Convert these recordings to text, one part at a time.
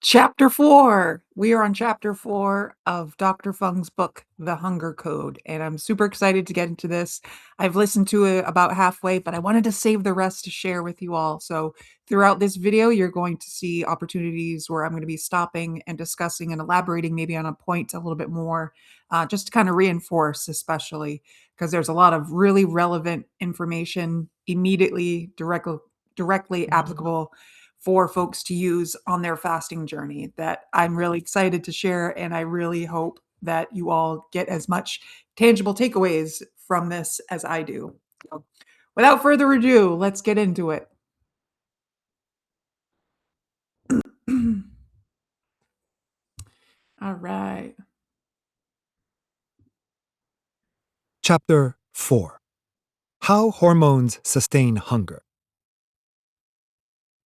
Chapter 4. We are on chapter 4 of Dr. Fung's book, The Hunger Code, and I'm super excited to get into this. I've listened to it about halfway, but I wanted to save the rest to share with you all. So, throughout this video, you're going to see opportunities where I'm going to be stopping and discussing and elaborating maybe on a point a little bit more, just to kind of reinforce, especially because there's a lot of really relevant information immediately, directly applicable for folks to use on their fasting journey that I'm really excited to share. And I really hope that you all get as much tangible takeaways from this as I do. So, without further ado, let's get into it. All right. Chapter 4: How Hormones Sustain Hunger.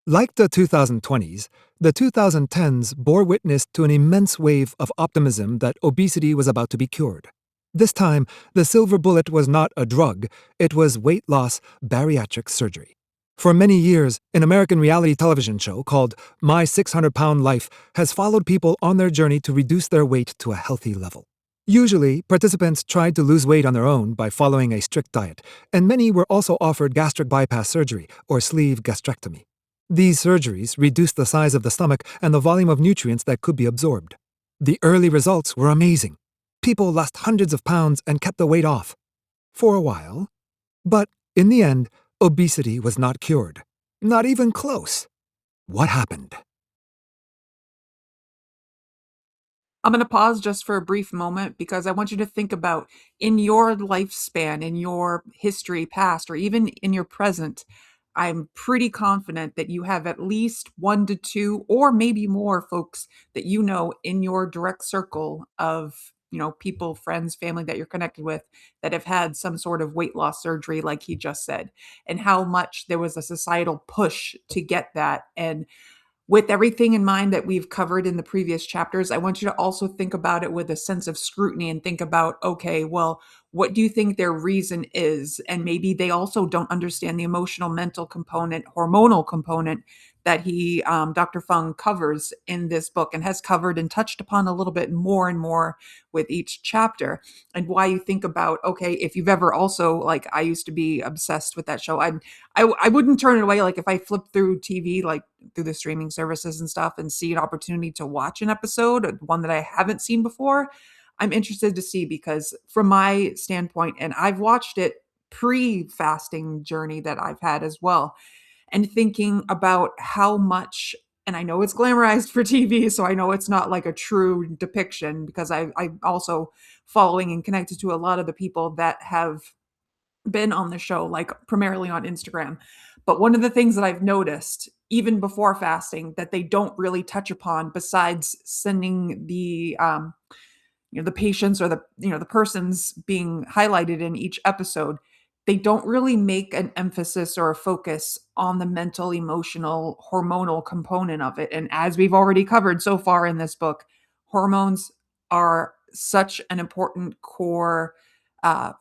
Like the 2020s, the 2010s bore witness to an immense wave of optimism that obesity was about to be cured. This time, the silver bullet was not a drug, it was weight loss bariatric surgery. For many years, an American reality television show called My 600-Pound Life has followed people on their journey to reduce their weight to a healthy level. Usually, participants tried to lose weight on their own by following a strict diet, and many were also offered gastric bypass surgery or sleeve gastrectomy. These surgeries reduced the size of the stomach and the volume of nutrients that could be absorbed. The early results were amazing. People lost hundreds of pounds and kept the weight off. For a while. But in the end, obesity was not cured. Not even close. What happened? I'm going to pause just for a brief moment because I want you to think about in your lifespan, in your history past, or even in your present. I'm pretty confident that you have at least one to two, or maybe more folks that you know in your direct circle of, people, friends, family that you're connected with that have had some sort of weight loss surgery, like he just said, and how much there was a societal push to get that. And with everything in mind that we've covered in the previous chapters, I want you to also think about it with a sense of scrutiny and think about, okay, well, what do you think their reason is? And maybe they also don't understand the emotional, mental component, hormonal component that Dr. Fung covers in this book and has covered and touched upon a little bit more and more with each chapter. And why you think about, okay, if you've ever also, like I used to be obsessed with that show, I wouldn't turn it away. Like if I flip through TV, like through the streaming services and stuff, and see an opportunity to watch an episode, one that I haven't seen before, I'm interested to see because from my standpoint, and I've watched it pre-fasting journey that I've had as well, and thinking about how much, and I know it's glamorized for TV, so I know it's not like a true depiction because I'm also following and connected to a lot of the people that have been on the show, like primarily on Instagram. But one of the things that I've noticed, even before fasting, that they don't really touch upon, besides sending the patients or the persons being highlighted in each episode, they don't really make an emphasis or a focus on the mental, emotional, hormonal component of it. And as we've already covered so far in this book, hormones are such an important core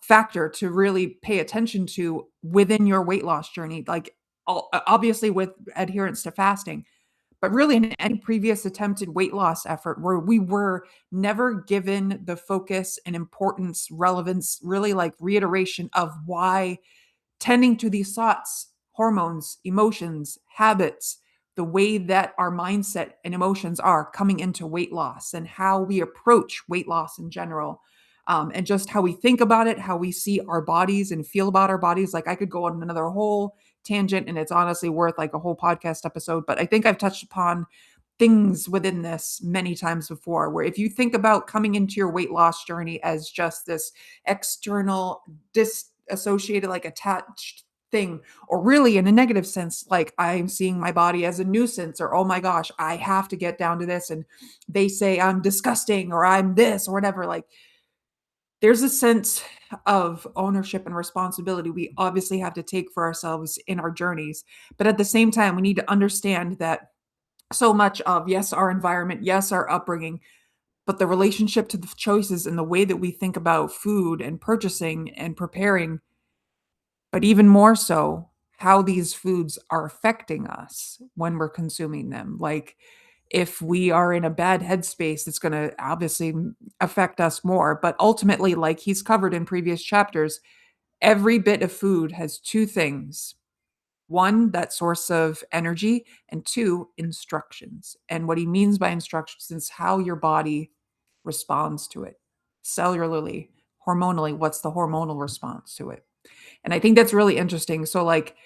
factor to really pay attention to within your weight loss journey. Like obviously with adherence to fasting, but really in any previous attempted weight loss effort where we were never given the focus and importance, relevance, really like reiteration of why tending to these thoughts, hormones, emotions, habits, the way that our mindset and emotions are coming into weight loss and how we approach weight loss in general. And just how we think about it, how we see our bodies and feel about our bodies. Like I could go on another whole tangent and it's honestly worth like a whole podcast episode, but I think I've touched upon things within this many times before where if you think about coming into your weight loss journey as just this external disassociated, like attached thing, or really in a negative sense, like I'm seeing my body as a nuisance, or oh my gosh, I have to get down to this, and they say I'm disgusting or I'm this or whatever, like there's a sense of ownership and responsibility we obviously have to take for ourselves in our journeys. But at the same time, we need to understand that so much of, yes, our environment, yes, our upbringing, but the relationship to the choices and the way that we think about food and purchasing and preparing, but even more so, how these foods are affecting us when we're consuming them. Like, if we are in a bad headspace, it's going to obviously affect us more. But ultimately, like he's covered in previous chapters, every bit of food has two things: one, that source of energy, and two, instructions. And what he means by instructions is how your body responds to it cellularly, hormonally. What's the hormonal response to it? And I think that's really interesting. So, like,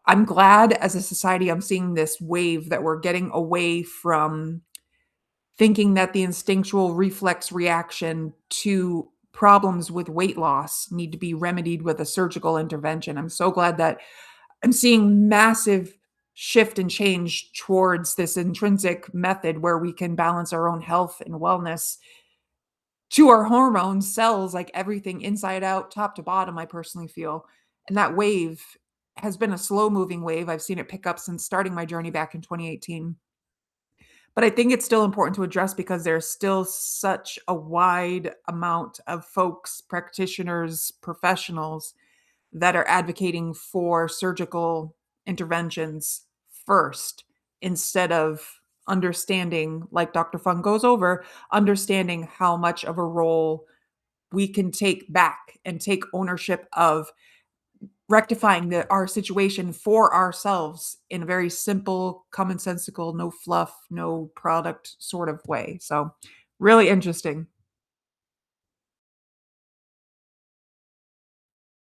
I'm glad as a society I'm seeing this wave that we're getting away from thinking that the instinctual reflex reaction to problems with weight loss need to be remedied with a surgical intervention. I'm so glad that I'm seeing massive shift and change towards this intrinsic method where we can balance our own health and wellness to our hormones, cells, like everything inside out, top to bottom, I personally feel. And that wave has been a slow moving wave. I've seen it pick up since starting my journey back in 2018. But I think it's still important to address because there's still such a wide amount of folks, practitioners, professionals that are advocating for surgical interventions first instead of understanding, like Dr. Fung goes over, understanding how much of a role we can take back and take ownership of rectifying our situation for ourselves in a very simple, commonsensical, no fluff, no product sort of way. So, really interesting.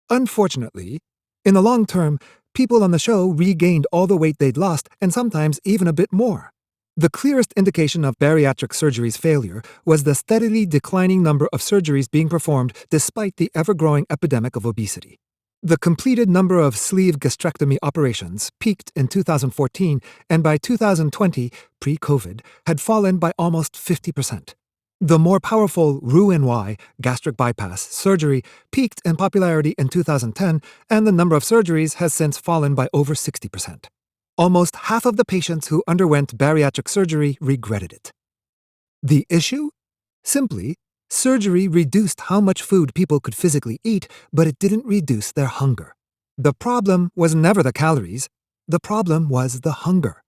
Unfortunately, in the long term, people on the show regained all the weight they'd lost and sometimes even a bit more. The clearest indication of bariatric surgery's failure was the steadily declining number of surgeries being performed despite the ever growing epidemic of obesity. The completed number of sleeve gastrectomy operations peaked in 2014 and by 2020, pre COVID, had fallen by almost 50%. The more powerful Roux-en-Y gastric bypass surgery peaked in popularity in 2010, and the number of surgeries has since fallen by over 60%. Almost half of the patients who underwent bariatric surgery regretted it. The issue? Simply, surgery reduced how much food people could physically eat, but it didn't reduce their hunger. The problem was never the calories. The problem was the hunger.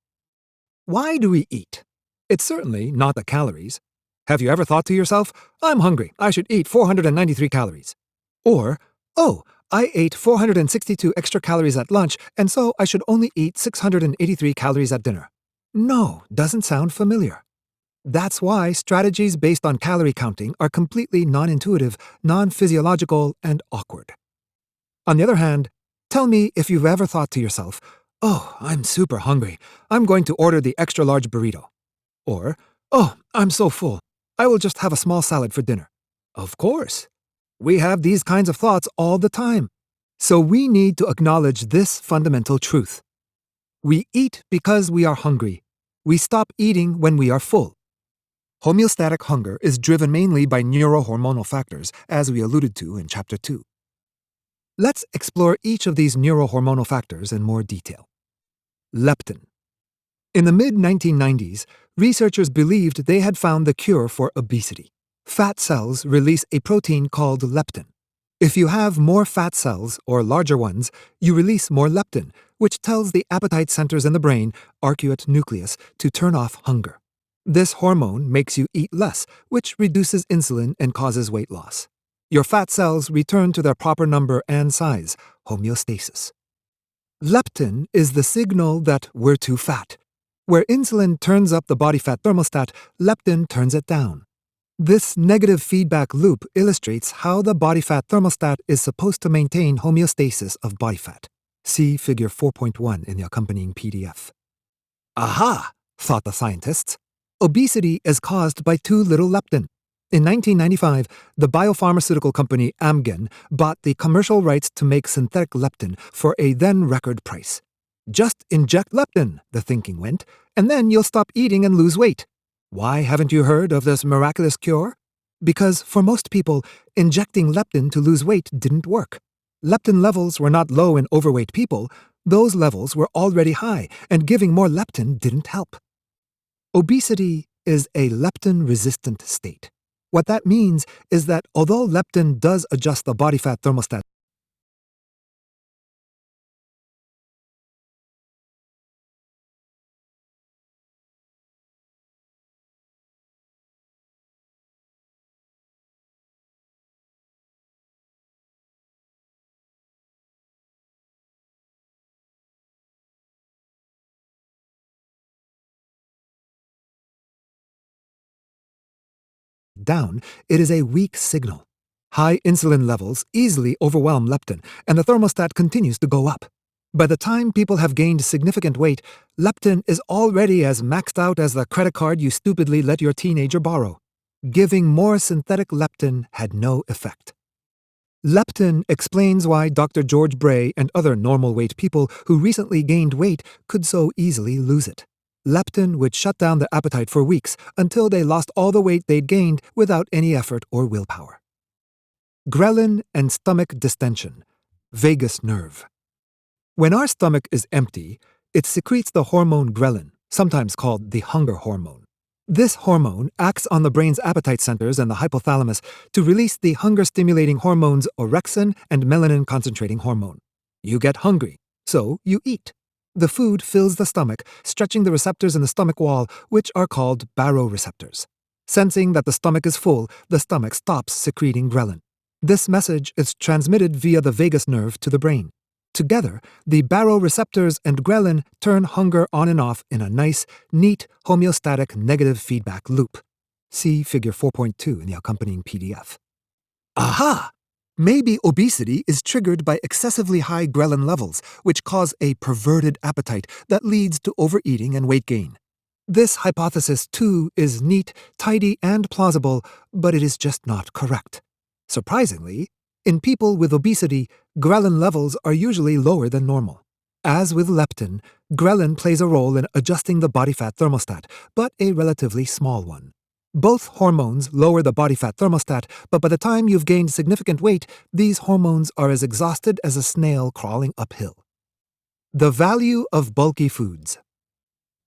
Why do we eat? It's certainly not the calories. Have you ever thought to yourself, I'm hungry, I should eat 493 calories? Or, oh, I ate 462 extra calories at lunch, and so I should only eat 683 calories at dinner? No, doesn't sound familiar. That's why strategies based on calorie counting are completely non-intuitive, non-physiological, and awkward. On the other hand, tell me if you've ever thought to yourself, oh, I'm super hungry. I'm going to order the extra large burrito. Or, oh, I'm so full. I will just have a small salad for dinner. Of course. We have these kinds of thoughts all the time. So we need to acknowledge this fundamental truth. We eat because we are hungry. We stop eating when we are full. Homeostatic hunger is driven mainly by neurohormonal factors, as we alluded to in Chapter 2. Let's explore each of these neurohormonal factors in more detail. Leptin. In the mid-1990s, researchers believed they had found the cure for obesity. Fat cells release a protein called leptin. If you have more fat cells, or larger ones, you release more leptin, which tells the appetite centers in the brain, arcuate nucleus, to turn off hunger. This hormone makes you eat less, which reduces insulin and causes weight loss. Your fat cells return to their proper number and size, homeostasis. Leptin is the signal that we're too fat. Where insulin turns up the body fat thermostat, leptin turns it down. This negative feedback loop illustrates how the body fat thermostat is supposed to maintain homeostasis of body fat. See Figure 4.1 in the accompanying PDF. Aha, thought the scientists. Obesity is caused by too little leptin. In 1995, the biopharmaceutical company Amgen bought the commercial rights to make synthetic leptin for a then record price. Just inject leptin, the thinking went, and then you'll stop eating and lose weight. Why haven't you heard of this miraculous cure? Because for most people, injecting leptin to lose weight didn't work. Leptin levels were not low in overweight people. Those levels were already high, and giving more leptin didn't help. Obesity is a leptin-resistant state. What that means is that although leptin does adjust the body fat thermostat down, it is a weak signal. High insulin levels easily overwhelm leptin, and the thermostat continues to go up. By the time people have gained significant weight, leptin is already as maxed out as the credit card you stupidly let your teenager borrow. Giving more synthetic leptin had no effect. Leptin explains why Dr. George Bray and other normal weight people who recently gained weight could so easily lose it. Leptin would shut down their appetite for weeks until they lost all the weight they'd gained without any effort or willpower. Ghrelin and stomach distension. Vagus nerve. When our stomach is empty, it secretes the hormone ghrelin, sometimes called the hunger hormone. This hormone acts on the brain's appetite centers and the hypothalamus to release the hunger-stimulating hormones orexin and melanin-concentrating hormone. You get hungry, so you eat. The food fills the stomach, stretching the receptors in the stomach wall, which are called baroreceptors. Sensing that the stomach is full, the stomach stops secreting ghrelin. This message is transmitted via the vagus nerve to the brain. Together, the baroreceptors and ghrelin turn hunger on and off in a nice, neat, homeostatic negative feedback loop. See Figure 4.2 in the accompanying PDF. Aha! Maybe obesity is triggered by excessively high ghrelin levels, which cause a perverted appetite that leads to overeating and weight gain. This hypothesis, too, is neat, tidy, and plausible, but it is just not correct. Surprisingly, in people with obesity, ghrelin levels are usually lower than normal. As with leptin, ghrelin plays a role in adjusting the body fat thermostat, but a relatively small one. Both hormones lower the body fat thermostat, but by the time you've gained significant weight, these hormones are as exhausted as a snail crawling uphill. The value of bulky foods.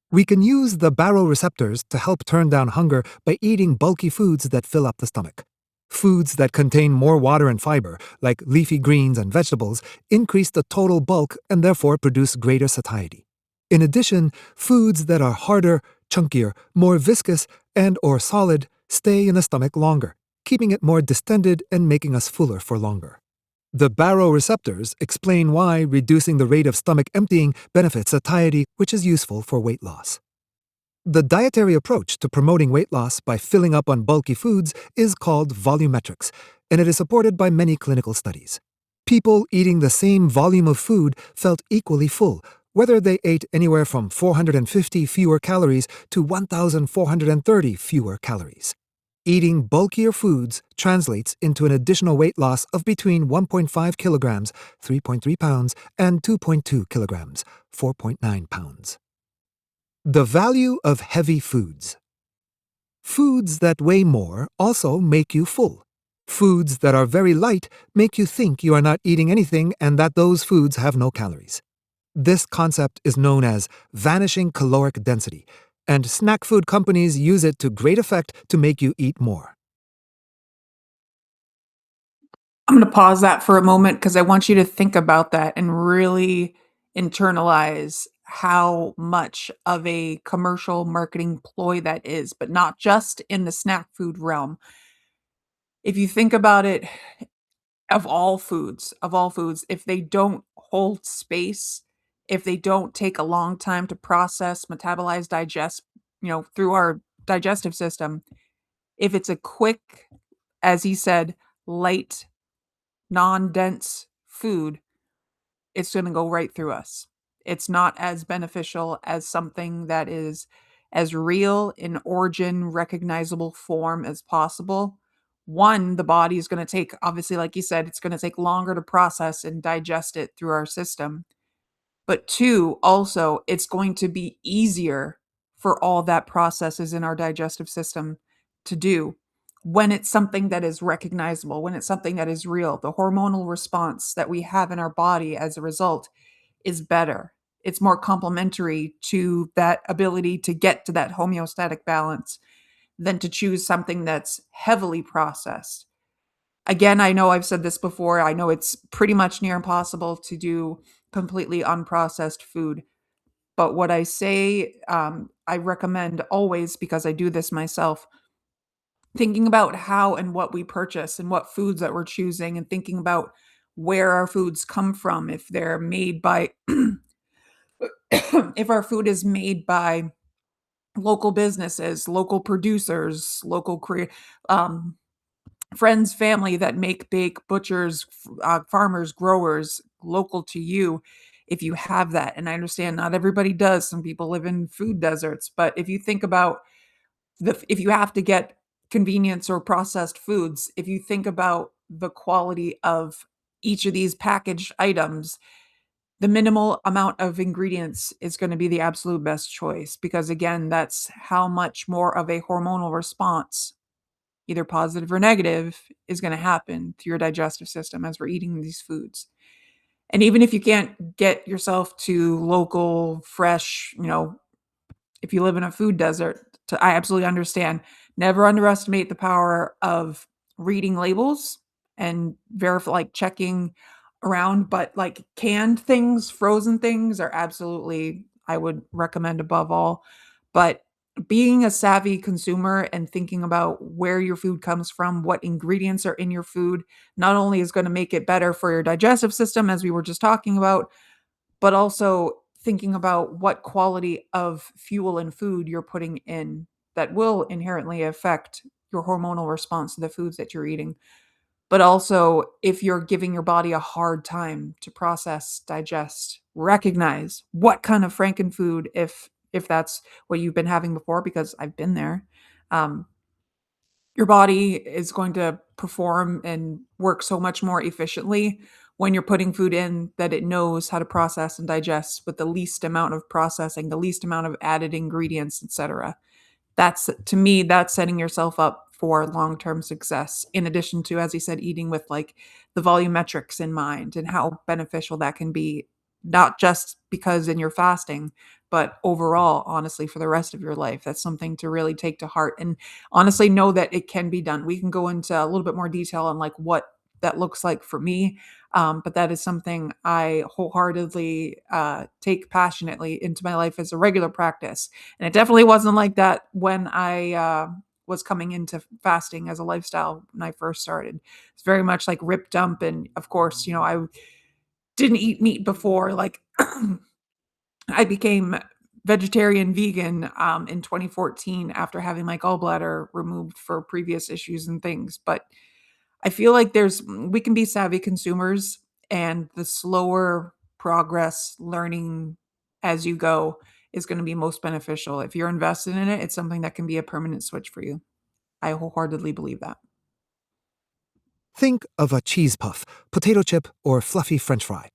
We can use the baroreceptors to help turn down hunger by eating bulky foods that fill up the stomach. Foods that contain more water and fiber, like leafy greens and vegetables, increase the total bulk and therefore produce greater satiety. In addition, foods that are harder, chunkier, more viscous, and/or solid stay in the stomach longer, keeping it more distended and making us fuller for longer. The baroreceptors explain why reducing the rate of stomach emptying benefits satiety, which is useful for weight loss. The dietary approach to promoting weight loss by filling up on bulky foods is called volumetrics, and it is supported by many clinical studies. People eating the same volume of food felt equally full, whether they ate anywhere from 450 fewer calories to 1,430 fewer calories. Eating bulkier foods translates into an additional weight loss of between 1.5 kilograms, 3.3 pounds, and 2.2 kilograms, 4.9 pounds. The value of heavy foods. Foods that weigh more also make you full. Foods that are very light make you think you are not eating anything and that those foods have no calories. This concept is known as vanishing caloric density, and snack food companies use it to great effect to make you eat more. I'm going to pause that for a moment because I want you to think about that and really internalize how much of a commercial marketing ploy that is, but not just in the snack food realm. If you think about it, of all foods, if they don't hold space, if they don't take a long time to process, metabolize, digest, through our digestive system, if it's a quick, as he said, light, non-dense food, it's going to go right through us. It's not as beneficial as something that is as real in origin, recognizable form as possible. One, the body is going to take, obviously, like you said, it's going to take longer to process and digest it through our system. But two, also, it's going to be easier for all that processes in our digestive system to do when it's something that is recognizable, when it's something that is real. The hormonal response that we have in our body as a result is better. It's more complementary to that ability to get to that homeostatic balance than to choose something that's heavily processed. Again, I know I've said this before. I know it's pretty much near impossible to do completely unprocessed food. But what I say, I recommend always, because I do this myself, thinking about how and what we purchase and what foods that we're choosing, and thinking about where our foods come from, if they're made by if our food is made by local businesses, local producers, local um, friends, family that make, bake, butchers, farmers, growers, local to you, if you have that. And I understand not everybody does. Some people live in food deserts, but if you think about if you have to get convenience or processed foods, if you think about the quality of each of these packaged items, the minimal amount of ingredients is going to be the absolute best choice because again, that's how much more of a hormonal response, either positive or negative, is going to happen to your digestive system as we're eating these foods. And even if you can't get yourself to local, fresh, if you live in a food desert, I absolutely understand. Never underestimate the power of reading labels and verify, like checking around. But like canned things, frozen things are absolutely, I would recommend above all. But being a savvy consumer and thinking about where your food comes from, what ingredients are in your food, not only is going to make it better for your digestive system, as we were just talking about, but also thinking about what quality of fuel and food you're putting in that will inherently affect your hormonal response to the foods that you're eating. But also, if you're giving your body a hard time to process, digest, recognize what kind of frankenfood, if that's what you've been having before, because I've been there. Um, your body is going to perform and work so much more efficiently when you're putting food in that it knows how to process and digest with the least amount of processing, the least amount of added ingredients, etc. That's, to me, that's setting yourself up for long-term success, in addition to, as you said, eating with like the volumetrics in mind and how beneficial that can be, not just because in your fasting, but overall, honestly, for the rest of your life. That's something to really take to heart and honestly know that it can be done. We can go into a little bit more detail on like what that looks like for me. But that is something I wholeheartedly take passionately into my life as a regular practice. And it definitely wasn't like that when I was coming into fasting as a lifestyle when I first started. It's very much like rip dump. And of course, I didn't eat meat before. Like I became vegetarian vegan in 2014 after having my gallbladder removed for previous issues and things. But I feel like we can be savvy consumers, and the slower progress learning as you go is going to be most beneficial. If you're invested in it, it's something that can be a permanent switch for you. I wholeheartedly believe that. Think of a cheese puff, potato chip, or fluffy french fry.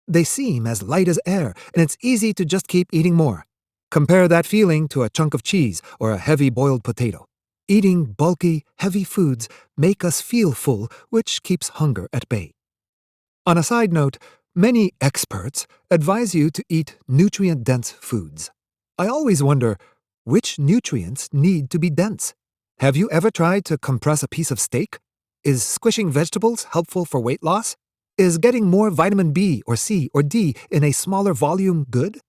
They seem as light as air, and it's easy to just keep eating more. Compare that feeling to a chunk of cheese or a heavy boiled potato. Eating bulky, heavy foods make us feel full, which keeps hunger at bay. On a side note, many experts advise you to eat nutrient-dense foods. I always wonder, which nutrients need to be dense? Have you ever tried to compress a piece of steak? Is squishing vegetables helpful for weight loss? Is getting more vitamin B or C or D in a smaller volume good?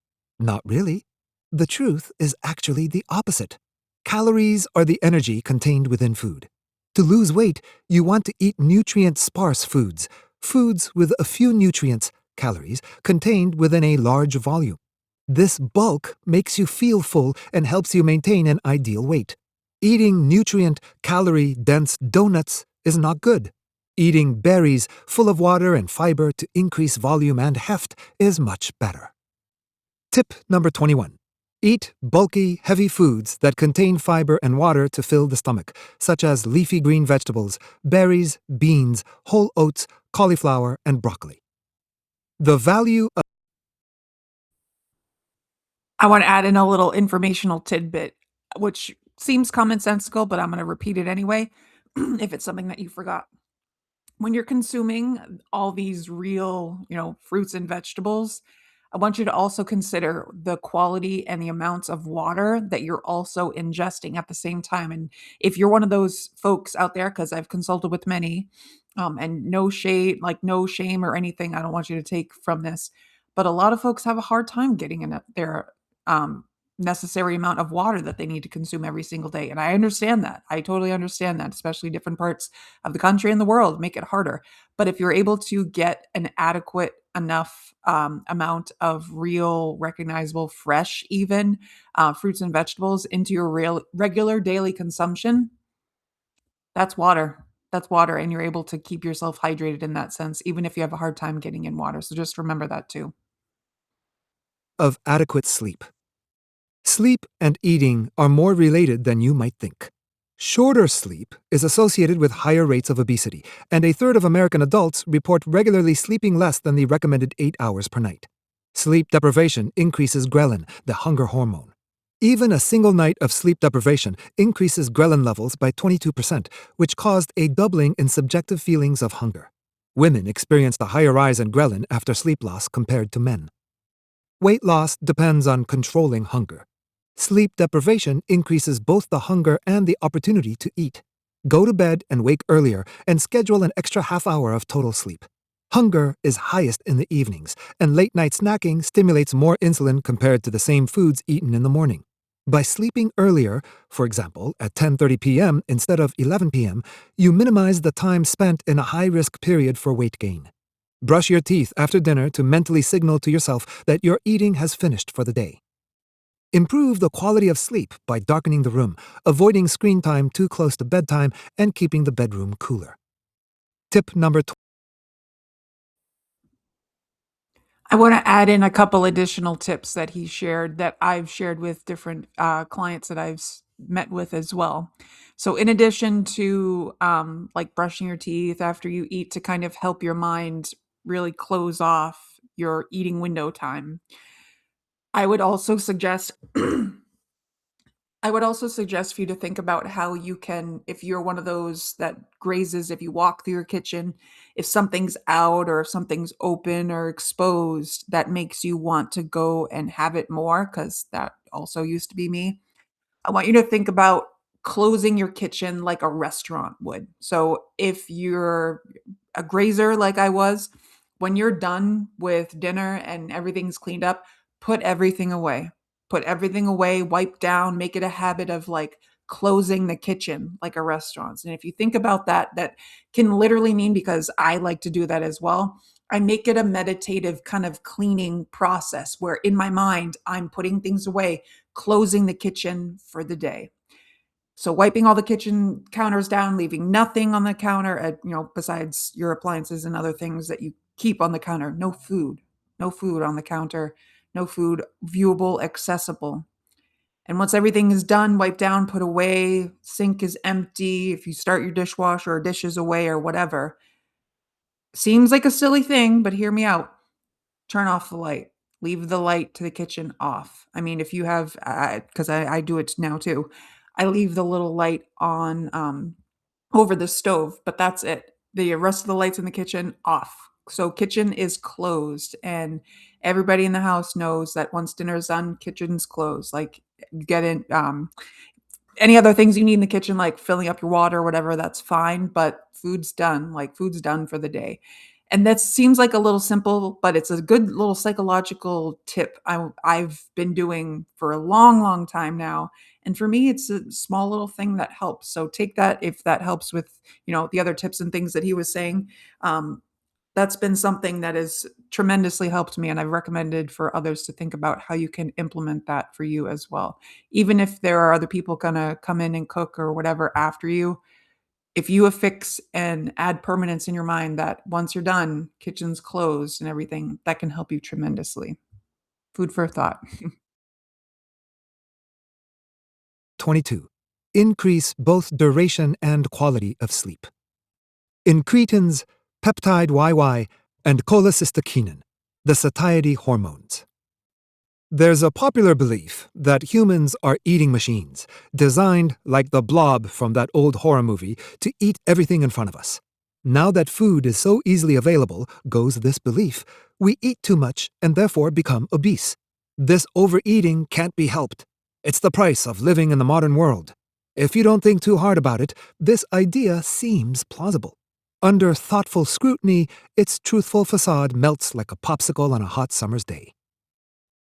Not really. The truth is actually the opposite. Calories are the energy contained within food. To lose weight, you want to eat nutrient-sparse foods, foods with a few nutrients, calories, contained within a large volume. This bulk makes you feel full and helps you maintain an ideal weight. Eating nutrient, calorie-dense donuts is not good. Eating berries full of water and fiber to increase volume and heft is much better. Tip number 21. Eat bulky, heavy foods that contain fiber and water to fill the stomach, such as leafy green vegetables, berries, beans, whole oats, cauliflower, and broccoli. The value of I want to add in a little informational tidbit, which seems commonsensical, but I'm going to repeat it anyway, if it's something that you forgot. When you're consuming all these real, fruits and vegetables, I want you to also consider the quality and the amounts of water that you're also ingesting at the same time. And if you're one of those folks out there, because I've consulted with many, and no shade, like no shame or anything, I don't want you to take from this, but a lot of folks have a hard time getting in their necessary amount of water that they need to consume every single day. And I understand that. I totally understand that, especially different parts of the country and the world make it harder. But if you're able to get an adequate enough amount of real, recognizable, fresh, even fruits and vegetables into your real, regular daily consumption, that's water. That's water. And you're able to keep yourself hydrated in that sense, even if you have a hard time getting in water. So just remember that too. Of adequate sleep. Sleep and eating are more related than you might think. Shorter sleep is associated with higher rates of obesity, and a third of American adults report regularly sleeping less than the recommended 8 hours per night. Sleep deprivation increases ghrelin, the hunger hormone. Even a single night of sleep deprivation increases ghrelin levels by 22%, which caused a doubling in subjective feelings of hunger. Women experienced a higher rise in ghrelin after sleep loss compared to men. Weight loss depends on controlling hunger. Sleep deprivation increases both the hunger and the opportunity to eat. Go to bed and wake earlier and schedule an extra half hour of total sleep. Hunger is highest in the evenings, and late night snacking stimulates more insulin compared to the same foods eaten in the morning. By sleeping earlier, for example, at 10:30 p.m. instead of 11 p.m., you minimize the time spent in a high-risk period for weight gain. Brush your teeth after dinner to mentally signal to yourself that your eating has finished for the day. Improve the quality of sleep by darkening the room, avoiding screen time too close to bedtime, and keeping the bedroom cooler. Tip number 12. I want to add in a couple additional tips that he shared that I've shared with different clients that met with as well. So, in addition to like brushing your teeth after you eat to kind of help your mind really close off your eating window time, I would also suggest I would also suggest for you to think about how you can, if you're one of those that grazes, if you walk through your kitchen, if something's out or if something's open or exposed, that makes you want to go and have it more, because that also used to be me. I want you to think about closing your kitchen like a restaurant would. So if you're a grazer like I was, when you're done with dinner and everything's cleaned up, put everything away. Put everything away, wipe down, make it a habit of like closing the kitchen like a restaurant. And if you think about that, that can literally mean, because I like to do that as well, I make it a meditative kind of cleaning process where in my mind, I'm putting things away, closing the kitchen for the day. So wiping all the kitchen counters down, leaving nothing on the counter, besides your appliances and other things that you keep on the counter. No food, no food on the counter, no food viewable, accessible. And once everything is done, wipe down, put away, sink is empty. If you start your dishwasher or dishes away or whatever, seems like a silly thing, but hear me out. Turn off the light. Leave the light to the kitchen off. I mean, if you have, because I do it now too, I leave the little light on over the stove, but that's it. The rest of the lights in the kitchen off. So kitchen is closed, and everybody in the house knows that once dinner's done, kitchen's closed. Like get in, any other things you need in the kitchen, like filling up your water or whatever, that's fine, but food's done, like, food's done for the day. And that seems like a little simple, but it's a good little psychological tip I've been doing for a long, long time now, and for me, it's a small little thing that helps. So take that if that helps with, the other tips and things that he was saying. Um, that's been something that has tremendously helped me, and I've recommended for others to think about how you can implement that for you as well. Even if there are other people gonna come in and cook or whatever after you, if you affix and add permanence in your mind that once you're done, kitchen's closed and everything, that can help you tremendously. Food for thought. 22. Increase both duration and quality of sleep. Incretins, peptide YY, and cholecystokinin, the satiety hormones. There's a popular belief that humans are eating machines, designed, like the blob from that old horror movie, to eat everything in front of us. Now that food is so easily available, goes this belief, we eat too much and therefore become obese. This overeating can't be helped. It's the price of living in the modern world. If you don't think too hard about it, this idea seems plausible. Under thoughtful scrutiny, its truthful facade melts like a popsicle on a hot summer's day.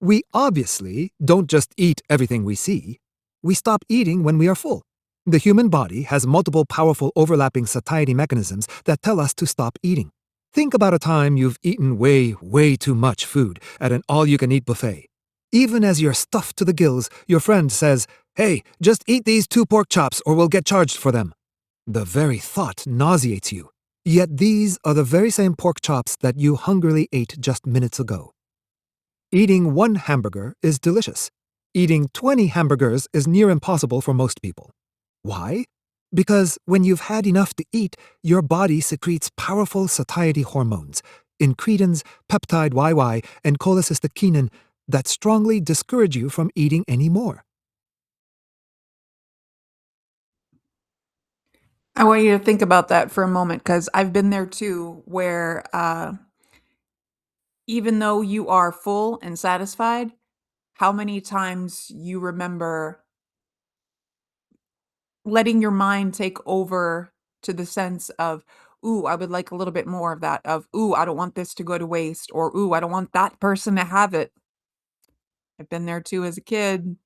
We obviously don't just eat everything we see. We stop eating when we are full. The human body has multiple powerful overlapping satiety mechanisms that tell us to stop eating. Think about a time you've eaten way too much food at an all-you-can-eat buffet. Even as you're stuffed to the gills, your friend says, "Hey, just eat these 2 pork chops or we'll get charged for them." The very thought nauseates you. Yet these are the very same pork chops that you hungrily ate just minutes ago. Eating 1 hamburger is delicious. Eating 20 hamburgers is near impossible for most people. Why? Because when you've had enough to eat, your body secretes powerful satiety hormones, incretins, peptide YY, and cholecystokinin that strongly discourage you from eating any more. I want you to think about that for a moment because I've been there too, where even though you are full and satisfied, how many times you remember letting your mind take over to the sense of, "Ooh, I would like a little bit more of that," of, "Ooh, I don't want this to go to waste," or, "Ooh, I don't want that person to have it." I've been there too as a kid.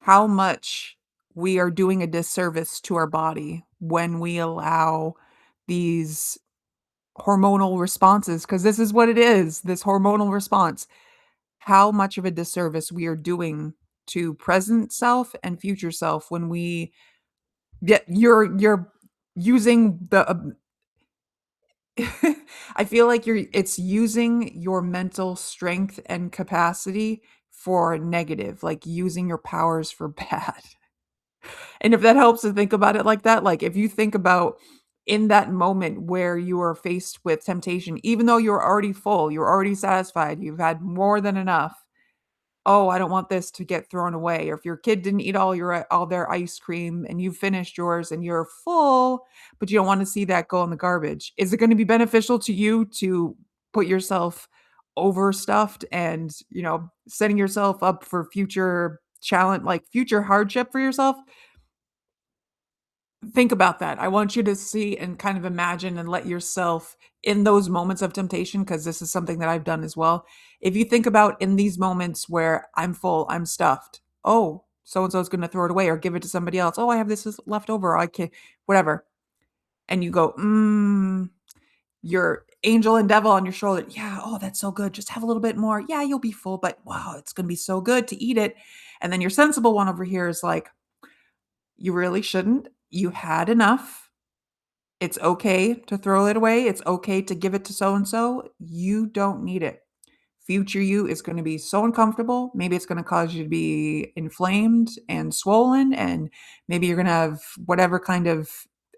How much we are doing a disservice to our body when we allow these hormonal responses, because this is what it is, this hormonal response. How much of a disservice we are doing to present self and future self when we get you're using the I feel like it's using your mental strength and capacity for negative, like using your powers for bad. And if that helps to think about it like that, like if you think about in that moment where you are faced with temptation, even though you're already full, you're already satisfied, you've had more than enough. Oh, I don't want this to get thrown away. Or if your kid didn't eat all their ice cream and you finished yours and you're full, but you don't want to see that go in the garbage. Is it going to be beneficial to you to put yourself overstuffed and, setting yourself up for future challenge, like future hardship for yourself? Think about that. I want you to see and kind of imagine and let yourself in those moments of temptation, because this is something that I've done as well. If you think about in these moments where I'm full, I'm stuffed. Oh, so and so is going to throw it away or give it to somebody else. Oh, I have this left over. I can whatever. And you go, your angel and devil on your shoulder. Yeah. Oh, that's so good. Just have a little bit more. Yeah, you'll be full, but wow, it's going to be so good to eat it. And then your sensible one over here is like, you really shouldn't. You had enough. It's okay to throw it away. It's okay to give it to so and so. You don't need it. Future you is going to be so uncomfortable. Maybe it's going to cause you to be inflamed and swollen, and maybe you're going to have whatever kind of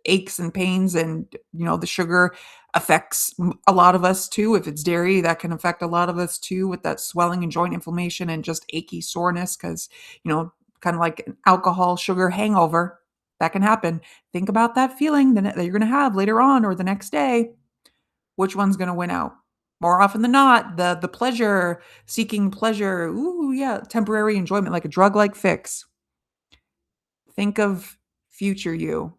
aches and pains. And, the sugar affects a lot of us too. If it's dairy, that can affect a lot of us too with that swelling and joint inflammation and just achy soreness because, kind of like an alcohol sugar hangover that can happen. Think about that feeling that you're going to have later on or the next day. Which one's going to win out? More often than not, the pleasure, seeking pleasure, ooh, yeah, temporary enjoyment, like a drug-like fix. Think of future you.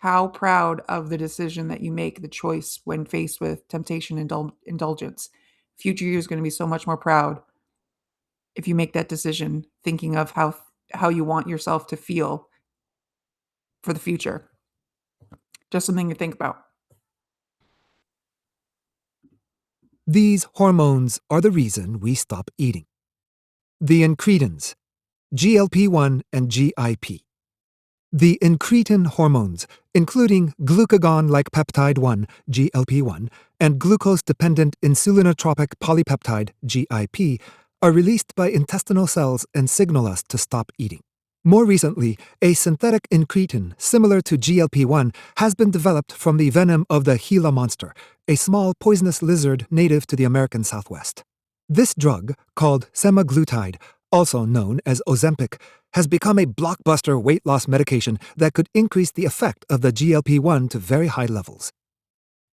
How proud of the decision that you make, the choice when faced with temptation and indulgence. Future you is going to be so much more proud if you make that decision, thinking of how you want yourself to feel for the future. Just something to think about. These hormones are the reason we stop eating. The incretins, GLP-1 and GIP. The incretin hormones, including glucagon-like peptide 1, GLP-1, and glucose-dependent insulinotropic polypeptide, GIP, are released by intestinal cells and signal us to stop eating. More recently, a synthetic incretin similar to GLP-1 has been developed from the venom of the Gila monster, a small poisonous lizard native to the American Southwest. This drug, called semaglutide, also known as Ozempic, has become a blockbuster weight loss medication that could increase the effect of the GLP-1 to very high levels.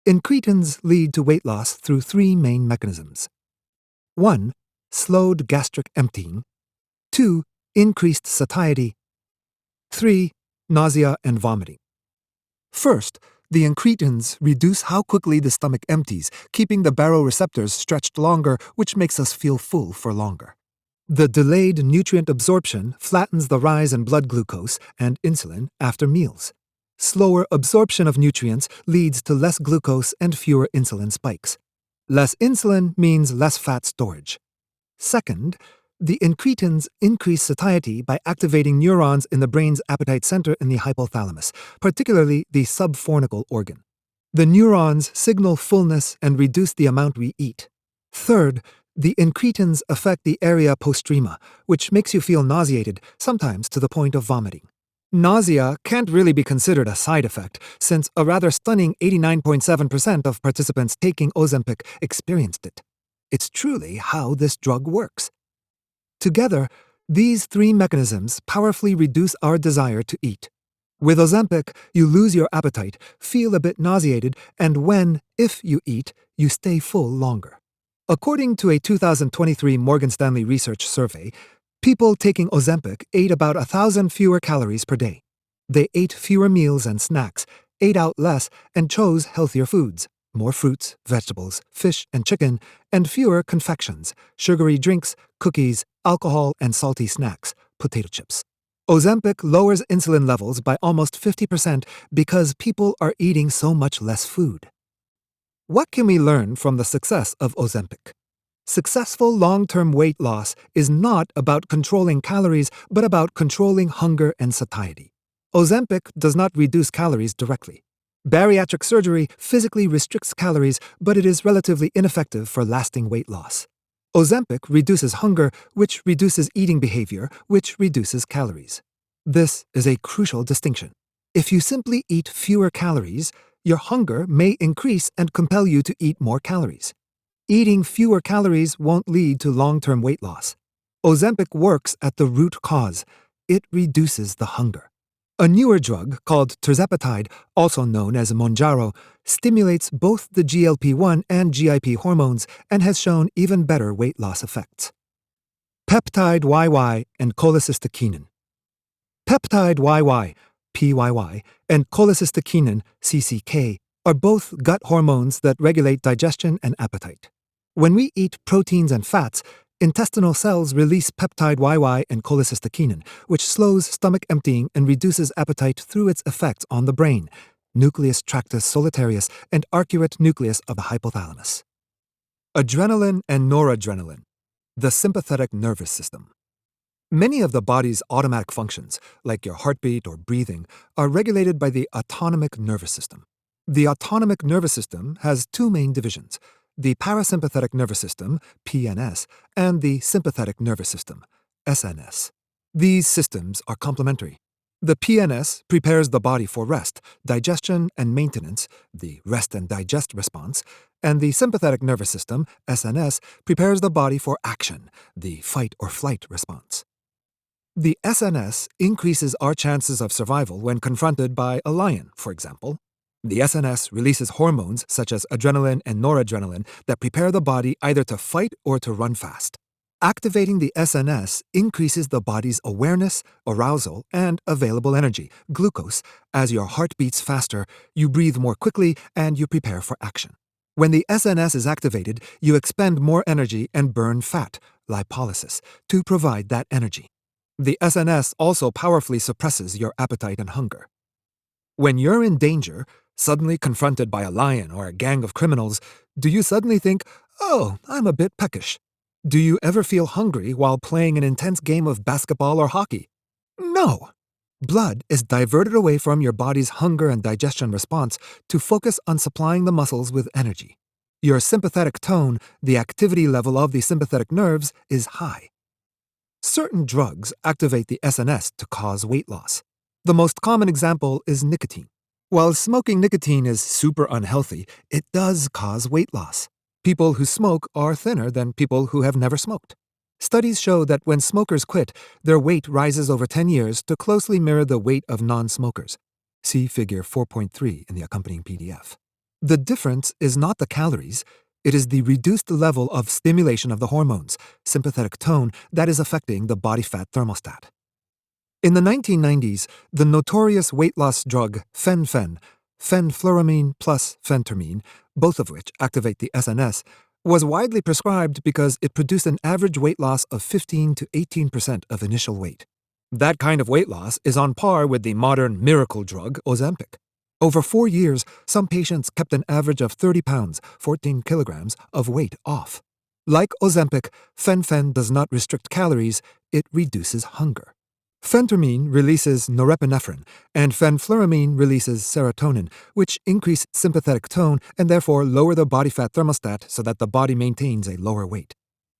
Incretins lead to weight loss through 3 main mechanisms. 1. Slowed gastric emptying. 2. Increased satiety. 3. Nausea and vomiting. First, The incretins reduce how quickly the stomach empties, keeping the baroreceptors stretched longer, which makes us feel full for longer. The delayed nutrient absorption flattens the rise in blood glucose and insulin after meals. Slower absorption of nutrients leads to less glucose and fewer insulin spikes. Less insulin means less fat storage. Second, the incretins increase satiety by activating neurons in the brain's appetite center in the hypothalamus, particularly the subfornical organ. The neurons signal fullness and reduce the amount we eat. Third, the incretins affect the area postrema, which makes you feel nauseated, sometimes to the point of vomiting. Nausea can't really be considered a side effect, since a rather stunning 89.7% of participants taking Ozempic experienced it. It's truly how this drug works. Together, these three mechanisms powerfully reduce our desire to eat. With Ozempic, you lose your appetite, feel a bit nauseated, and if you eat, you stay full longer. According to a 2023 Morgan Stanley research survey, people taking Ozempic ate about 1,000 fewer calories per day. They ate fewer meals and snacks, ate out less, and chose healthier foods, more fruits, vegetables, fish, and chicken, and fewer confections, sugary drinks, cookies, alcohol, and salty snacks, potato chips. Ozempic lowers insulin levels by almost 50% because people are eating so much less food. What can we learn from the success of Ozempic? Successful long-term weight loss is not about controlling calories, but about controlling hunger and satiety. Ozempic does not reduce calories directly. Bariatric surgery physically restricts calories, but it is relatively ineffective for lasting weight loss. Ozempic reduces hunger, which reduces eating behavior, which reduces calories. This is a crucial distinction. If you simply eat fewer calories, your hunger may increase and compel you to eat more calories. Eating fewer calories won't lead to long-term weight loss. Ozempic works at the root cause. It reduces the hunger. A newer drug called tirzepatide, also known as Mounjaro, stimulates both the GLP-1 and GIP hormones and has shown even better weight loss effects. Peptide YY and cholecystokinin. Peptide YY, PYY, and cholecystokinin, CCK, are both gut hormones that regulate digestion and appetite. When we eat proteins and fats, intestinal cells release peptide YY and cholecystokinin, which slows stomach emptying and reduces appetite through its effects on the brain, nucleus tractus solitarius, and arcuate nucleus of the hypothalamus. Adrenaline and noradrenaline, the sympathetic nervous system. Many of the body's automatic functions, like your heartbeat or breathing, are regulated by the autonomic nervous system. The autonomic nervous system has two main divisions: the parasympathetic nervous system, PNS, and the sympathetic nervous system, SNS. These systems are complementary. The PNS prepares the body for rest, digestion, and maintenance, the rest and digest response, and the sympathetic nervous system, SNS, prepares the body for action, the fight or flight response. The SNS increases our chances of survival when confronted by a lion, for example. The SNS releases hormones such as adrenaline and noradrenaline that prepare the body either to fight or to run fast. Activating the SNS increases the body's awareness, arousal, and available energy, glucose. As your heart beats faster, you breathe more quickly, and you prepare for action. When the SNS is activated, you expend more energy and burn fat, lipolysis, to provide that energy. The SNS also powerfully suppresses your appetite and hunger. When you're in danger, suddenly confronted by a lion or a gang of criminals, do you suddenly think, "Oh, I'm a bit peckish"? Do you ever feel hungry while playing an intense game of basketball or hockey? No! Blood is diverted away from your body's hunger and digestion response to focus on supplying the muscles with energy. Your sympathetic tone, the activity level of the sympathetic nerves, is high. Certain drugs activate the SNS to cause weight loss. The most common example is nicotine. While smoking nicotine is super unhealthy, it does cause weight loss. People who smoke are thinner than people who have never smoked. Studies show that when smokers quit, their weight rises over 10 years to closely mirror the weight of non-smokers. See figure 4.3 in the accompanying PDF. The difference is not the calories. It is the reduced level of stimulation of the hormones, sympathetic tone, that is affecting the body fat thermostat. In the 1990s, the notorious weight loss drug fen-phen, Fenfluramine plus phentermine, both of which activate the SNS, was widely prescribed because it produced an average weight loss of 15 to 18% of initial weight. That kind of weight loss is on par with the modern miracle drug Ozempic. Over 4 years, some patients kept an average of 30 pounds, 14 kilograms, of weight off. Like Ozempic, fen does not restrict calories, it reduces hunger. Phentermine releases norepinephrine, and fenfluramine releases serotonin, which increase sympathetic tone and therefore lower the body fat thermostat so that the body maintains a lower weight.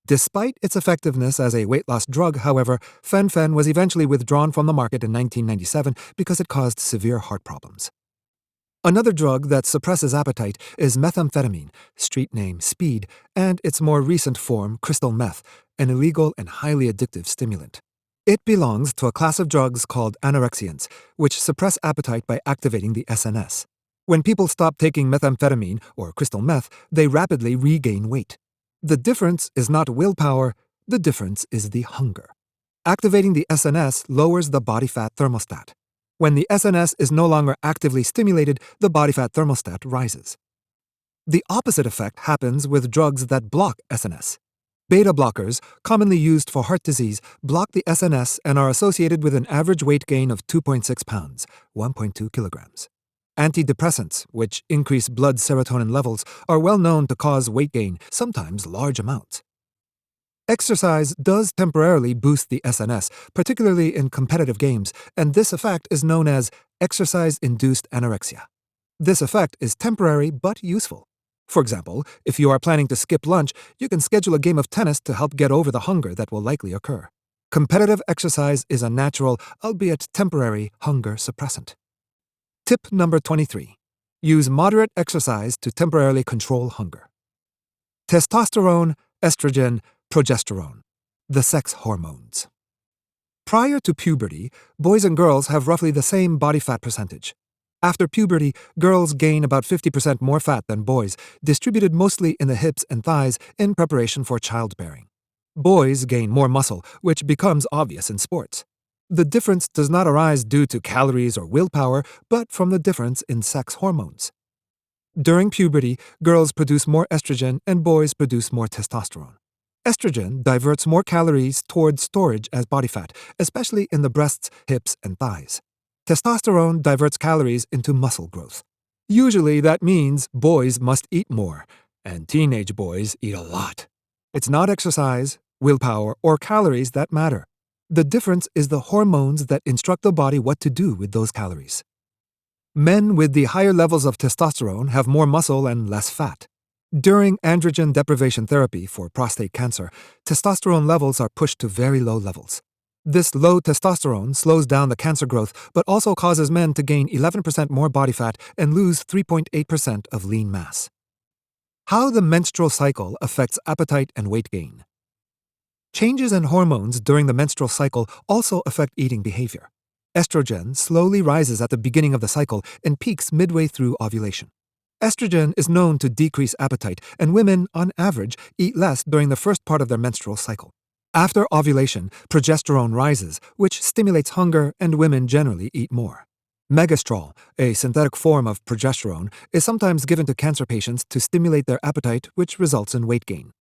Despite its effectiveness as a weight loss drug, however, fen was eventually withdrawn from the market in 1997 because it caused severe heart problems. Another drug that suppresses appetite is methamphetamine, street name speed, and its more recent form, crystal meth, an illegal and highly addictive stimulant. It belongs to a class of drugs called anorexiants, which suppress appetite by activating the SNS. When people stop taking methamphetamine, or crystal meth, they rapidly regain weight. The difference is not willpower, the difference is the hunger. Activating the SNS lowers the body fat thermostat. When the SNS is no longer actively stimulated, the body fat thermostat rises. The opposite effect happens with drugs that block SNS. Beta blockers, commonly used for heart disease, block the SNS and are associated with an average weight gain of 2.6 pounds, 1.2 kilograms. Antidepressants, which increase blood serotonin levels, are well known to cause weight gain, sometimes large amounts. Exercise does temporarily boost the SNS, particularly in competitive games, and this effect is known as exercise-induced anorexia. This effect is temporary but useful. For example, if you are planning to skip lunch, you can schedule a game of tennis to help get over the hunger that will likely occur. Competitive exercise is a natural, albeit temporary, hunger suppressant. Tip number 23. Use moderate exercise to temporarily control hunger. Testosterone, estrogen, progesterone, the sex hormones. Prior to puberty, boys and girls have roughly the same body fat percentage. After puberty, girls gain about 50% more fat than boys, distributed mostly in the hips and thighs in preparation for childbearing. Boys gain more muscle, which becomes obvious in sports. The difference does not arise due to calories or willpower, but from the difference in sex hormones. During puberty, girls produce more estrogen and boys produce more testosterone. Estrogen diverts more calories towards storage as body fat, especially in the breasts, hips, and thighs. Testosterone diverts calories into muscle growth. Usually that means boys must eat more, and teenage boys eat a lot. It's not exercise, willpower, or calories that matter. The difference is the hormones that instruct the body what to do with those calories. Men with the higher levels of testosterone have more muscle and less fat. During androgen deprivation therapy for prostate cancer, testosterone levels are pushed to very low levels. This low testosterone slows down the cancer growth but also causes men to gain 11% more body fat and lose 3.8% of lean mass. How the menstrual cycle affects appetite and weight gain. Changes in hormones during the menstrual cycle also affect eating behavior. Estrogen slowly rises at the beginning of the cycle and peaks midway through ovulation. Estrogen is known to decrease appetite, and women, on average, eat less during the first part of their menstrual cycle. After ovulation, progesterone rises, which stimulates hunger, and women generally eat more. Megestrol, a synthetic form of progesterone, is sometimes given to cancer patients to stimulate their appetite, which results in weight gain.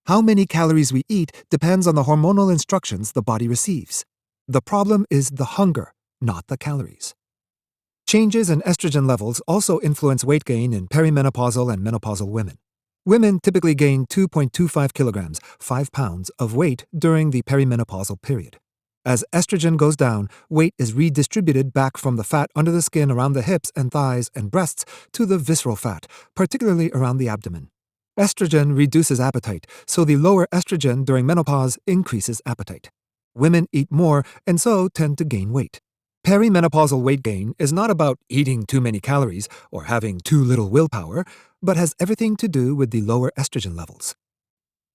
How many calories we eat depends on the hormonal instructions the body receives. The problem is the hunger, not the calories. Changes in estrogen levels also influence weight gain in perimenopausal and menopausal women. Women typically gain 2.25 kilograms, 5 pounds, of weight during the perimenopausal period. As estrogen goes down, weight is redistributed back from the fat under the skin around the hips and thighs and breasts to the visceral fat, particularly around the abdomen. Estrogen reduces appetite, so the lower estrogen during menopause increases appetite. Women eat more and so tend to gain weight. Perimenopausal weight gain is not about eating too many calories or having too little willpower, but has everything to do with the lower estrogen levels.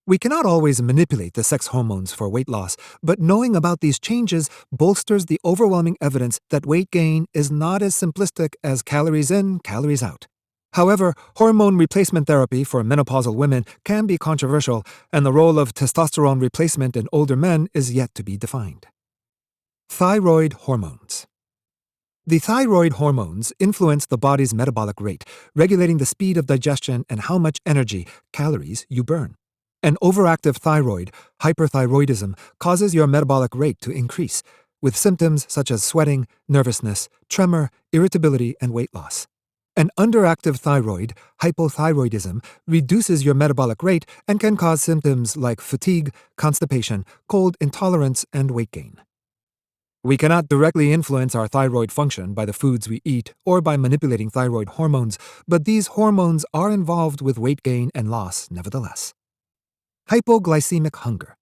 We cannot always manipulate the sex hormones for weight loss, but knowing about these changes bolsters the overwhelming evidence that weight gain is not as simplistic as calories in, calories out. However, hormone replacement therapy for menopausal women can be controversial, and the role of testosterone replacement in older men is yet to be defined. Thyroid hormones. The thyroid hormones influence the body's metabolic rate, regulating the speed of digestion and how much energy, calories, you burn. An overactive thyroid, hyperthyroidism, causes your metabolic rate to increase, with symptoms such as sweating, nervousness, tremor, irritability, and weight loss. An underactive thyroid, hypothyroidism, reduces your metabolic rate and can cause symptoms like fatigue, constipation, cold intolerance, and weight gain. We cannot directly influence our thyroid function by the foods we eat or by manipulating thyroid hormones, but these hormones are involved with weight gain and loss nevertheless. Hypoglycemic hunger.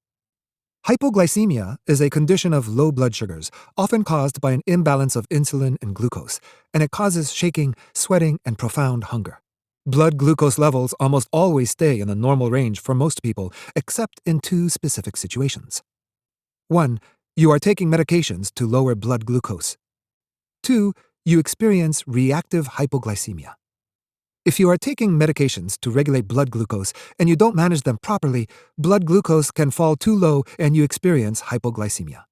Hypoglycemia is a condition of low blood sugars, often caused by an imbalance of insulin and glucose, and it causes shaking, sweating, and profound hunger. Blood glucose levels almost always stay in the normal range for most people, except in two specific situations. 1. You are taking medications to lower blood glucose. 2. You experience reactive hypoglycemia. If you are taking medications to regulate blood glucose and you don't manage them properly, blood glucose can fall too low and you experience hypoglycemia.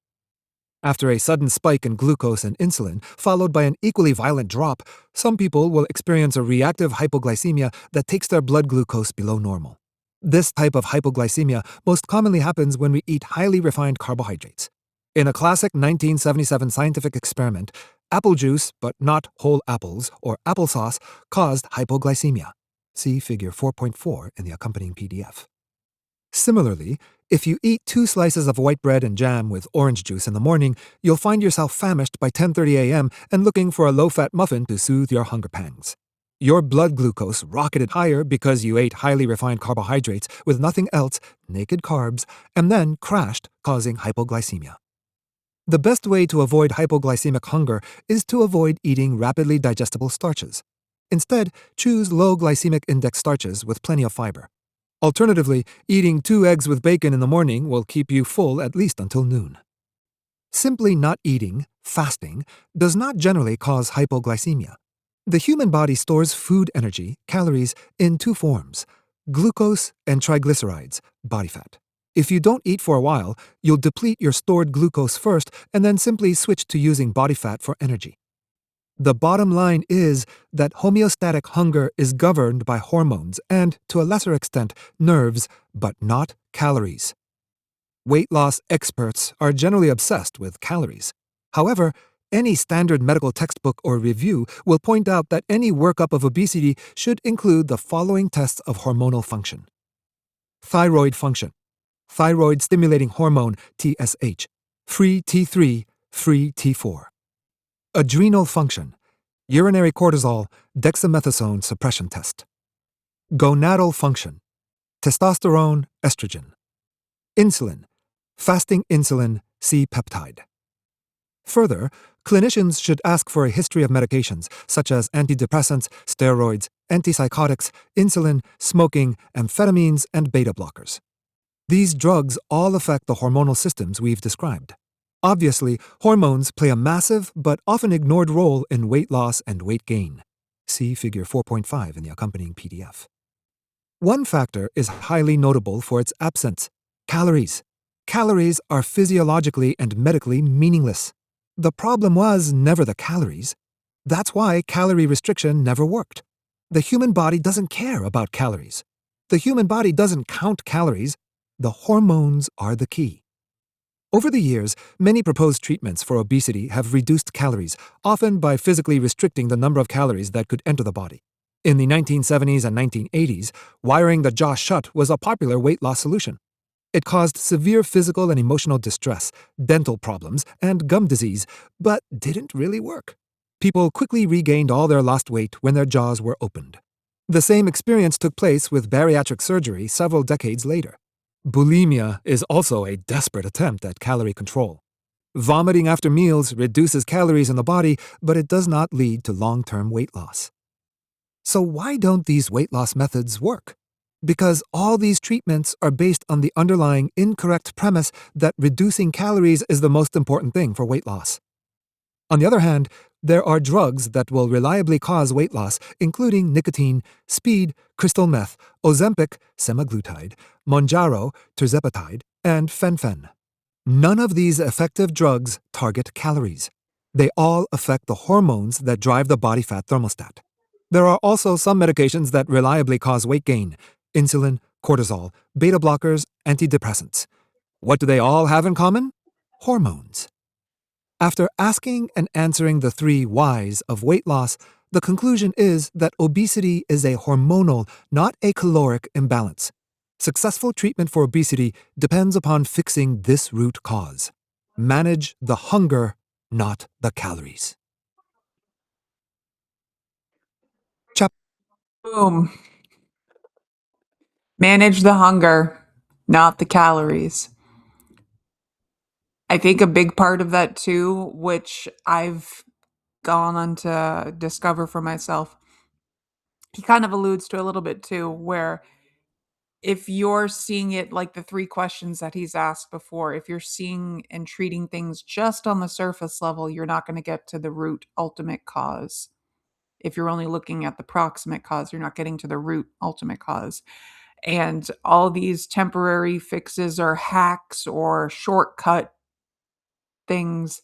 After a sudden spike in glucose and insulin, followed by an equally violent drop, some people will experience a reactive hypoglycemia that takes their blood glucose below normal. This type of hypoglycemia most commonly happens when we eat highly refined carbohydrates. In a classic 1977 scientific experiment, apple juice, but not whole apples, or applesauce, caused hypoglycemia. See Figure 4.4 in the accompanying PDF. Similarly, if you eat 2 slices of white bread and jam with orange juice in the morning, you'll find yourself famished by 10:30 a.m. and looking for a low-fat muffin to soothe your hunger pangs. Your blood glucose rocketed higher because you ate highly refined carbohydrates with nothing else, naked carbs, and then crashed, causing hypoglycemia. The best way to avoid hypoglycemic hunger is to avoid eating rapidly digestible starches. Instead, choose low glycemic index starches with plenty of fiber. Alternatively, eating 2 eggs with bacon in the morning will keep you full at least until noon. Simply not eating, fasting, does not generally cause hypoglycemia. The human body stores food energy, calories, in 2 forms: glucose and triglycerides, body fat. If you don't eat for a while, you'll deplete your stored glucose first and then simply switch to using body fat for energy. The bottom line is that homeostatic hunger is governed by hormones and, to a lesser extent, nerves, but not calories. Weight loss experts are generally obsessed with calories. However, any standard medical textbook or review will point out that any workup of obesity should include the following tests of hormonal function: thyroid function, thyroid stimulating hormone TSH, free T3, free T4. Adrenal function, urinary cortisol, dexamethasone suppression test. Gonadal function, testosterone, estrogen. Insulin, fasting insulin, C-peptide. Further, clinicians should ask for a history of medications such as antidepressants, steroids, antipsychotics, insulin, smoking, amphetamines, and beta blockers. These drugs all affect the hormonal systems we've described. Obviously, hormones play a massive but often ignored role in weight loss and weight gain. See Figure 4.5 in the accompanying PDF. One factor is highly notable for its absence: calories. Calories are physiologically and medically meaningless. The problem was never the calories. That's why calorie restriction never worked. The human body doesn't care about calories. The human body doesn't count calories. The hormones are the key. Over the years, many proposed treatments for obesity have reduced calories, often by physically restricting the number of calories that could enter the body. In the 1970s and 1980s, wiring the jaw shut was a popular weight loss solution. It caused severe physical and emotional distress, dental problems, and gum disease, but didn't really work. People quickly regained all their lost weight when their jaws were opened. The same experience took place with bariatric surgery several decades later. Bulimia is also a desperate attempt at calorie control. Vomiting after meals reduces calories in the body, but it does not lead to long-term weight loss. So why don't these weight loss methods work? Because all these treatments are based on the underlying incorrect premise that reducing calories is the most important thing for weight loss. On the other hand, there are drugs that will reliably cause weight loss, including nicotine, speed, crystal meth, Ozempic, semaglutide, Mounjaro, tirzepatide, and fen-phen. None of these effective drugs target calories. They all affect the hormones that drive the body fat thermostat. There are also some medications that reliably cause weight gain: insulin, cortisol, beta blockers, antidepressants. What do they all have in common? Hormones. After asking and answering the three whys of weight loss, the conclusion is that obesity is a hormonal, not a caloric imbalance. Successful treatment for obesity depends upon fixing this root cause. Manage the hunger, not the calories. Chap- Boom. Manage the hunger, not the calories. I think a big part of that too, which I've gone on to discover for myself, he kind of alludes to a little bit too, where if you're seeing it like the three questions that he's asked before, if you're seeing and treating things just on the surface level, you're not going to get to the root ultimate cause. If you're only looking at the proximate cause, you're not getting to the root ultimate cause. And all these temporary fixes or hacks or shortcut things,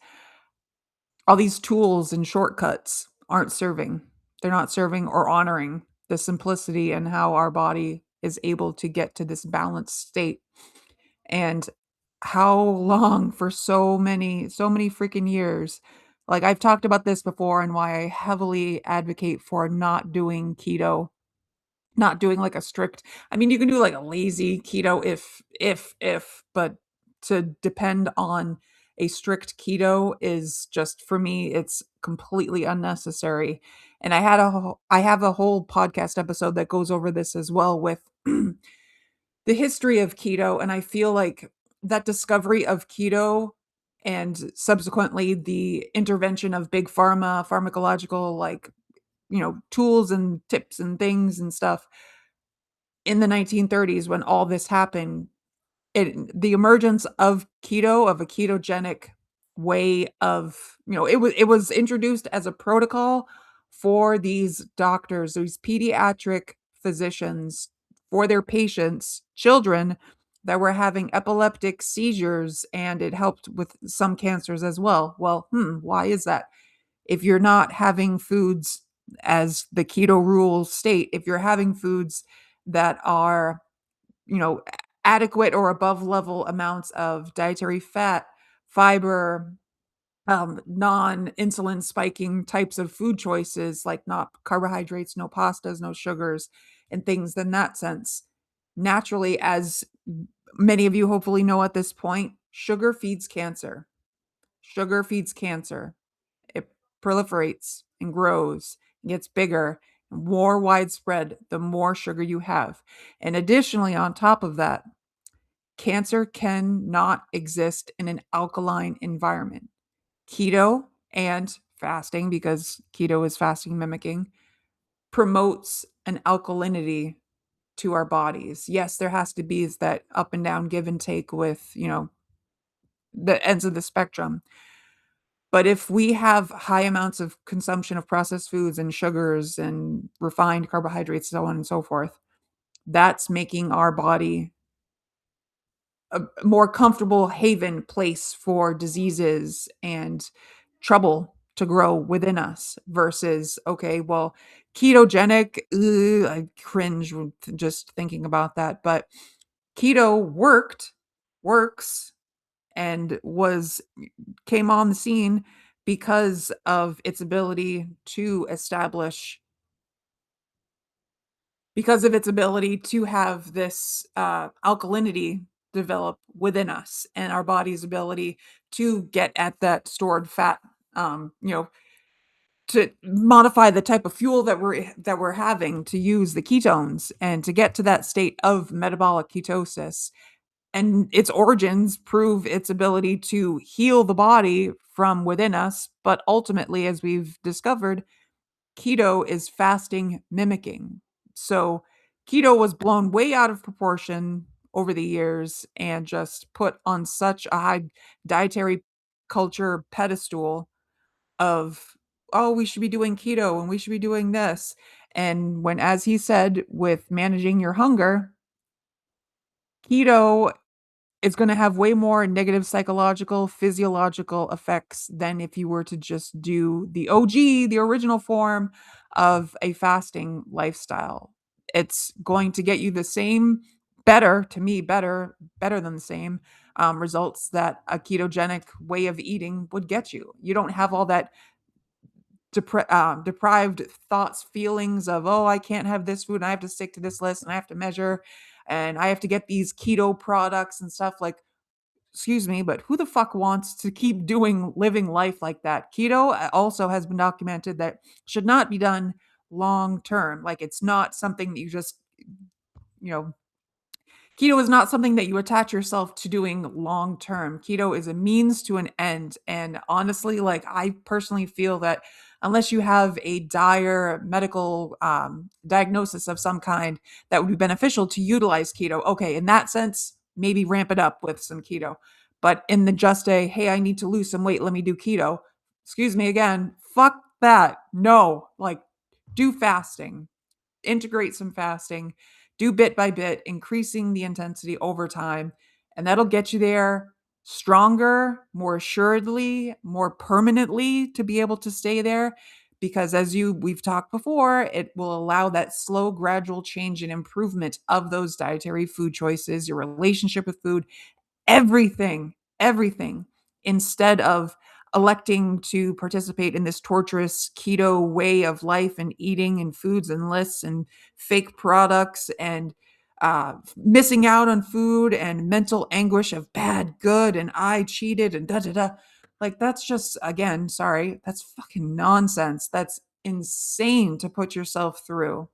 all these tools and shortcuts aren't serving. They're not serving or honoring the simplicity and how our body is able to get to this balanced state. And how long for so many freaking years. Like I've talked about this before and why I heavily advocate for not doing keto, not doing like a strict, I mean, you can do like a lazy keto if, but to depend on a strict keto is just for me, it's completely unnecessary. And I have a whole podcast episode that goes over this as well with the history of keto, and I feel like that discovery of keto and subsequently the intervention of big pharma, pharmacological like, tools and tips and things and stuff in the 1930s when all this happened, the emergence of keto, of a ketogenic way of, it was introduced as a protocol for these doctors, these pediatric physicians, for their patients, children that were having epileptic seizures, and it helped with some cancers as well. Well, why is that? If you're not having foods as the keto rules state, if you're having foods that are, you know, adequate or above level amounts of dietary fat, fiber, non-insulin spiking types of food choices, like not carbohydrates, no pastas, no sugars, and things in that sense. Naturally, as many of you hopefully know at this point, sugar feeds cancer. Sugar feeds cancer. It proliferates and grows and gets bigger, more widespread, the more sugar you have. And additionally, on top of that, cancer cannot exist in an alkaline environment. Keto and fasting, because keto is fasting mimicking, promotes an alkalinity to our bodies. Yes, there has to be that up and down give and take with, the ends of the spectrum. But if we have high amounts of consumption of processed foods and sugars and refined carbohydrates, so on and so forth, that's making our body a more comfortable haven place for diseases and trouble to grow within us versus, okay, well, ketogenic, ugh, I cringe with just thinking about that. But keto works, and came on the scene because of its ability to establish, because of its ability to have this alkalinity develop within us and our body's ability to get at that stored fat, to modify the type of fuel that we're having to use the ketones and to get to that state of metabolic ketosis. And its origins prove its ability to heal the body from within us, but ultimately, as we've discovered, keto is fasting mimicking. So keto was blown way out of proportion over the years and just put on such a high dietary culture pedestal of, oh, we should be doing keto and we should be doing this. And when, as he said, with managing your hunger, keto it's gonna have way more negative psychological, physiological effects than if you were to just do the OG, the original form of a fasting lifestyle. It's going to get you the same better, to me, better than the same, results that a ketogenic way of eating would get you. You don't have all that deprived thoughts, feelings of, "Oh, I can't have this food, and I have to stick to this list, and I have to measure, and I have to get these keto products and stuff." Like, excuse me, but who the fuck wants to keep doing living life like that? Keto also has been documented that should not be done long term. Like, it's not something that you just, you know, keto is not something that you attach yourself to doing long term. Keto is a means to an end. And honestly, like, I personally feel that unless you have a dire medical diagnosis of some kind that would be beneficial to utilize keto, okay, in that sense, maybe ramp it up with some keto. But in the just a, hey, I need to lose some weight, let me do keto. Excuse me again, fuck that. No, like, do fasting, integrate some fasting, do bit by bit, increasing the intensity over time, and that'll get you there stronger, more assuredly, more permanently to be able to stay there. Because as we've talked before, it will allow that slow, gradual change and improvement of those dietary food choices, your relationship with food, everything, instead of electing to participate in this torturous keto way of life and eating and foods and lists and fake products and missing out on food and mental anguish of bad, good, and I cheated and da da da. Like, that's just, again, sorry, that's fucking nonsense. That's insane to put yourself through.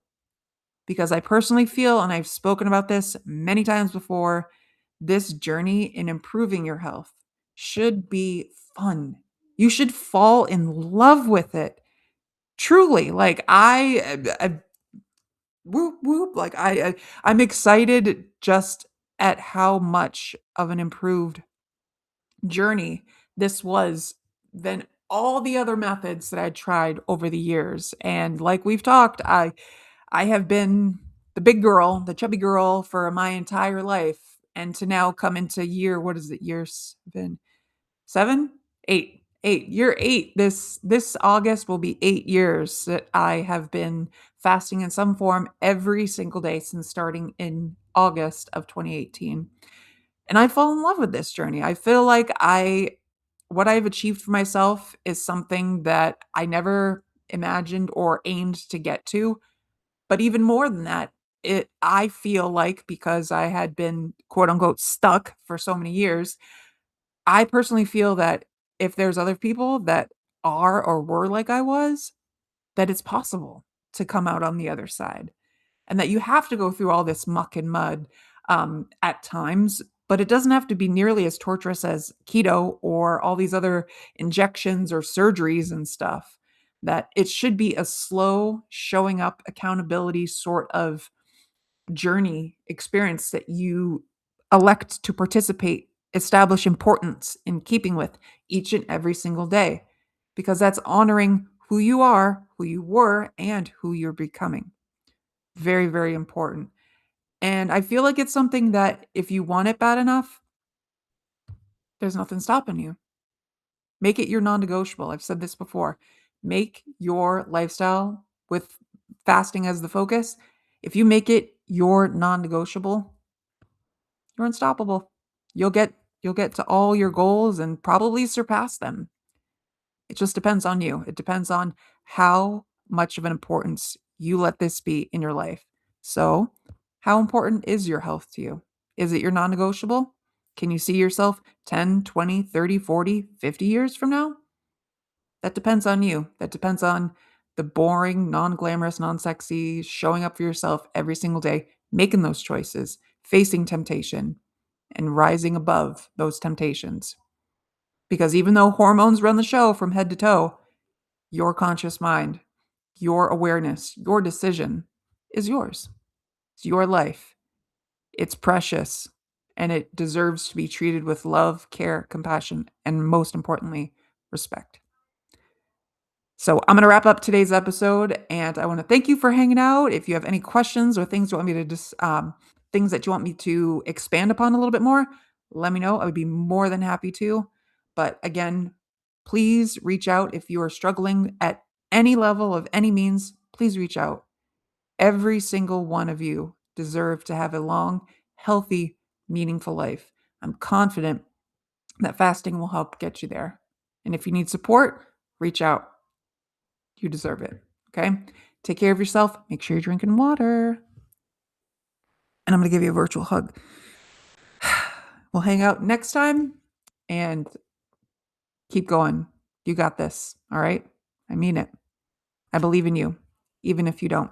Because I personally feel, and I've spoken about this many times before, this journey in improving your health should be fun. You should fall in love with it. Truly, like, I whoop whoop, like, I'm excited just at how much of an improved journey this was than all the other methods that I tried over the years. And like we've talked, I have been the big girl, the chubby girl for my entire life, and to now come into year, what is it? Year 7? 7? 8. 8. Year 8. This August will be 8 years that I have been fasting in some form every single day since starting in August of 2018. And I fall in love with this journey. I feel like I what I've achieved for myself is something that I never imagined or aimed to get to. But even more than that, I feel like, because I had been, quote unquote, "stuck" for so many years, I personally feel that if there's other people that are or were like I was, that it's possible to come out on the other side, and that you have to go through all this muck and mud, at times, but it doesn't have to be nearly as torturous as keto or all these other injections or surgeries and stuff. That it should be a slow showing up accountability sort of journey experience that you elect to participate, establish importance in keeping with each and every single day, because that's honoring who you are, who you were, and who you're becoming. Very, very important. And I feel like it's something that if you want it bad enough, there's nothing stopping you. Make it your non negotiable. I've said this before. Make your lifestyle with fasting as the focus. If you make it your non negotiable, you're unstoppable. You'll get you'll get to all your goals and probably surpass them. It just depends on you. It depends on how much of an importance you let this be in your life. So, how important is your health to you? Is it your non negotiable? Can you see yourself 10, 20, 30, 40, 50 years from now? That depends on you. That depends on the boring, non glamorous, non sexy, showing up for yourself every single day, making those choices, facing temptation, and rising above those temptations. Because even though hormones run the show from head to toe, your conscious mind, your awareness, your decision is yours. It's your life. It's precious, and it deserves to be treated with love, care, compassion, and most importantly, respect. So I'm going to wrap up today's episode, and I want to thank you for hanging out. If you have any questions or things you want me to things that you want me to expand upon a little bit more, let me know. I would be more than happy to. But again, please reach out if you are struggling at any level of any means. Please reach out. Every single one of you deserve to have a long, healthy, meaningful life. I'm confident that fasting will help get you there. And if you need support, reach out. You deserve it. Okay? Take care of yourself. Make sure you're drinking water. And I'm going to give you a virtual hug. We'll hang out next time and keep going. You got this. All right? I mean it. I believe in you, even if you don't.